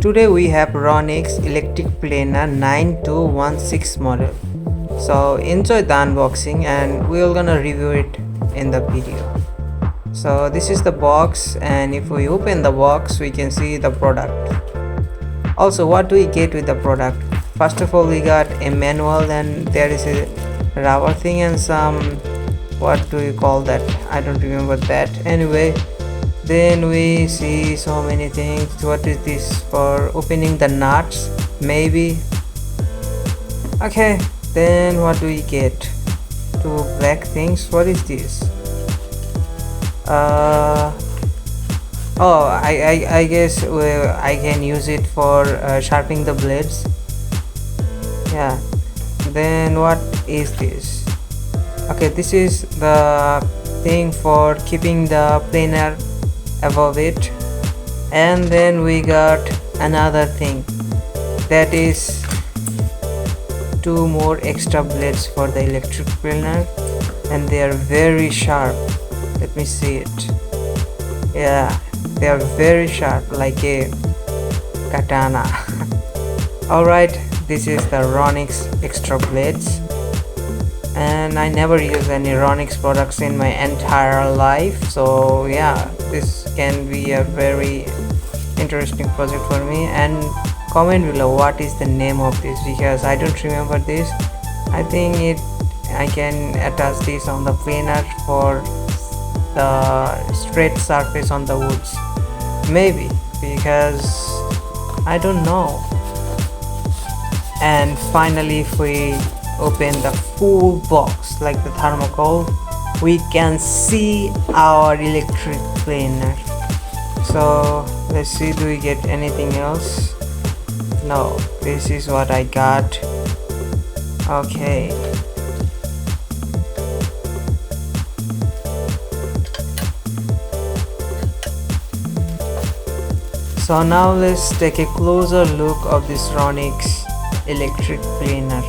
Today we have Ronix electric planer 9216 model. So enjoy the unboxing and we're gonna review it in the video. So this is the box, and if we open the box we can see the product. Also, what do we get with the product? First of all, we got a manual, and there is a rubber thing and some, what do you call that, I don't remember that. Anyway, then we see so many things. What is this? For opening the nuts maybe. Okay, then what do we get? Two black things. What is this? I guess I can use it for sharpening the blades. Yeah. Then what is this? Okay, this is the thing for keeping the planer above it. And then we got another thing, that is two more extra blades for the electric planer, and they are very sharp. Let me see it. Yeah, they are very sharp, like a katana. Alright, this is the Ronix extra blades, and I never use any Ronix products in my entire life, so yeah, this can be a very interesting project for me. And comment below what is the name of this, because I don't remember this. I think I can attach this on the planer for the straight surface on the woods, maybe, because I don't know. And finally, if we open the full box like the thermocol, we can see our electric planer. So let's see, do we get anything else? No, this is what I got. Okay, so now let's take a closer look of this Ronix electric planer.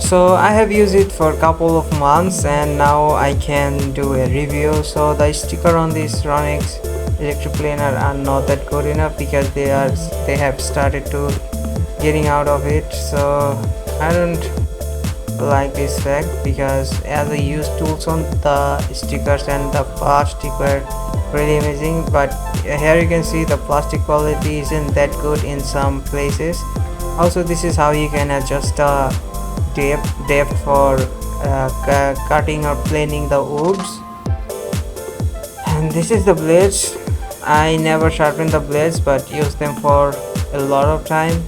So I have used it for a couple of months, and now I can do a review. So the sticker on this Ronix electric planer are not that good enough, because they have started to getting out of it. So I don't like this fact, because as I use tools on the stickers and the plastic were really amazing, but here you can see the plastic quality isn't that good in some places. Also, this is how you can adjust the depth for cutting or planing the woods. And this is the blades. I never sharpen the blades, but use them for a lot of time.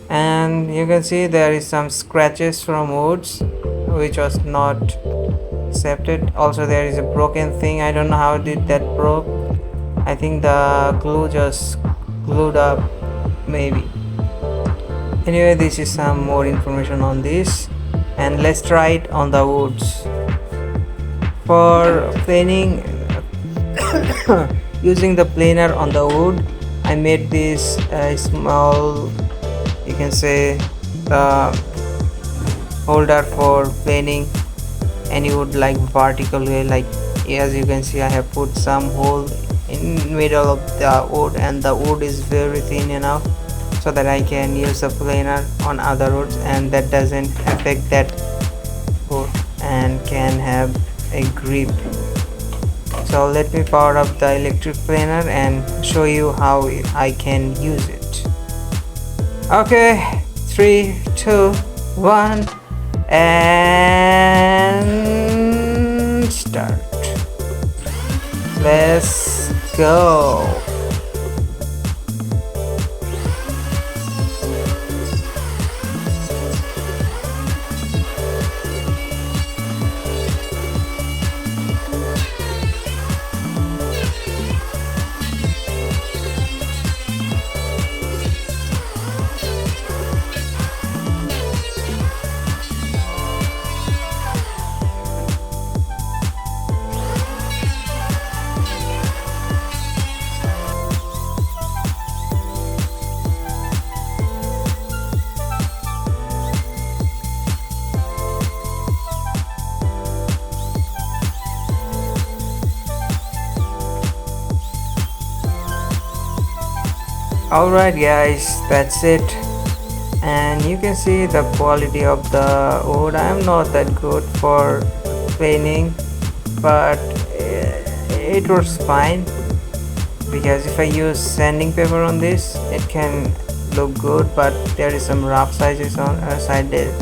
And you can see there is some scratches from woods, which was not accepted. Also, there is a broken thing. I don't know how did that broke. I think the glue just glued up, maybe. Anyway, this is some more information on this, and let's try it on the woods. For planing, using the planer on the wood, I made this small, you can say, the holder for planing any wood, like vertical way. Like, as you can see, I have put some hole in middle of the wood, and the wood is very thin enough so that I can use the planer on other woods, and that doesn't affect that wood and can have a grip. So let me power up the electric planer and show you how I can use it. Okay, 3, 2, 1, and start. Let's go. Alright guys, that's it. And you can see the quality of the wood. I am not that good for planing, but it works fine, because if I use sanding paper on this it can look good, but there is some rough sizes on side there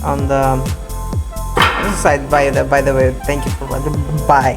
on the side. By the way, thank you for bye.